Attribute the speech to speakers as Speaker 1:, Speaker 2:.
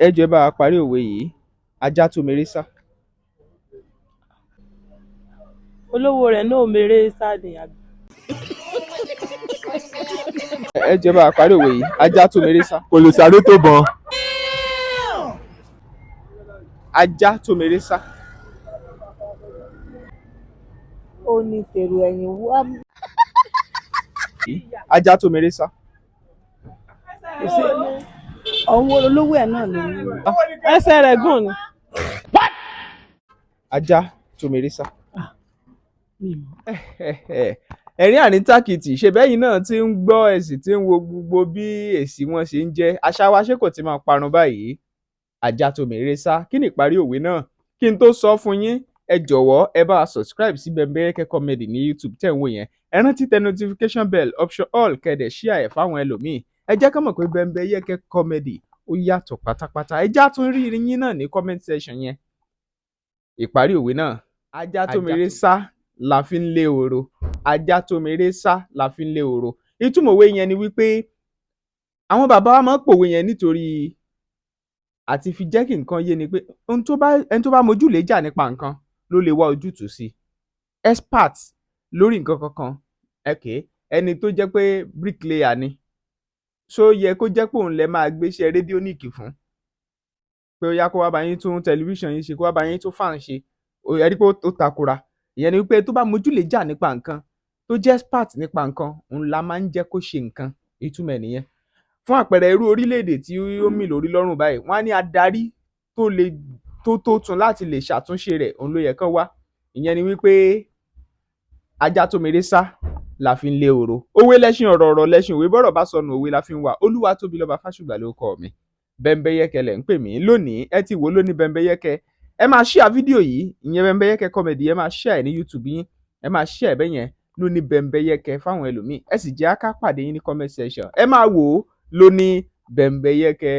Speaker 1: ẹ jẹ́ bá a parí òwe yìí, ajá tó mèrè sá.
Speaker 2: olówó rẹ̀ náà mèrè sá ni àbí.
Speaker 1: ẹ jẹ́ bá a parí òwe yìí, ajá tó mèrè sá.
Speaker 3: Kò lè sáré tó bọn.
Speaker 1: Ajá tó mèrè sá.
Speaker 2: ó ní tèrò ẹ̀yìn wá.
Speaker 1: Ajá tó mèrè sá.
Speaker 2: ọ̀hún olówó ẹ̀ náà ló ń lò. ẹsẹ̀ rẹ̀ gùn ni.
Speaker 1: Ajá tó mèrè sá. Ẹ̀rín àríntàkìtì, ṣe bẹ́yìn náà ti ń gbọ́ ẹ̀sìn tí ń wo gbogbo bí èsì wọn ṣe ń jẹ́. Àṣà wa ṣé kò ti máa parun báyìí? Ajá tó mèrè sá. Kí ni ìparí òwe náà? Kí n tó sọ fún yín, ẹ jọ̀wọ́ ẹ bá wa subscribe sí Bembeyeke Comedy ní YouTube tẹ̀ ń wò yẹn. Ẹ rántí tẹ notification bell option all kẹ̀dẹ̀ share ẹ̀ fáwọn ẹlòmíì. Ẹ jẹ́ ká mọ̀ pé Bembeyeke Comedy ó yàtọ̀ pátápátá. Ẹ já tún rí yín náà ní comment section yẹn. Ìparí òwe náà, ajá tó mèrè sá la fi ń lé oró. Ajá tó mèrè sá la fi ń lé oró. Ìtumọ̀ òwe yẹn ni wípé àwọn bàbá wa máa ń pòwe yẹn nítorí àti fi jẹ́ kí nǹkan yé ni pé ẹni tó bá mójúlé jà nípa nǹkan ló lè wá ojútùú sí. Expert lórí nǹkan kankan, ẹni tó jẹ́ pé bricklayer ni, ṣó yẹ kó jẹ́ pé òun lè máa gbéṣẹ́ rédíónìkì fún, pé ó yá kó wá bá yín tún tẹlifíṣàn yín ṣe, kó wá bá yín tún fan ṣe, ẹ rí pé ó takora. Ìyẹn ni wípé tó bá mójúlé jà nípa nǹkan, tó jẹ́ expert nípa nǹkan, òun la máa ń jẹ́ kó ṣe nǹkan. Ìtumọ̀ ẹ̀ nìyẹn. Fún àpẹẹrẹ irú orílẹ̀-èdè tí ó mì lórí lọ́rùn báyìí, wọ́n á ní adarí tó tún láti lè ṣàtúnṣe rẹ̀, òun ló yẹ kán wá. Ìyẹn ni wípé ajá tó mèrè sá la fi ń lé oró. Òwe lẹ́ṣin ọ̀rọ̀ lẹ́ṣin òwe, bọ́rọ̀ bá sọnù òwe la fi ń wà. Olúwatóbilọ́ba Fásùgbà ló kọ mi. Bembeyeke lẹ̀ ń pè mí lónìí. Ẹ ti wò lóní Bembeyeke. Ẹ máa share fídíò yìí, ìyẹn Bembeyeke Comedy, ẹ máa share ní YouTube yín. Ẹ máa share bẹ́yẹn lóní Bembeyeke fáwọn ẹlòmíì. Ẹ sì jẹ́ ká pàdé yín ní comment section. Ẹ máa wò ó lóní Bembeyeke.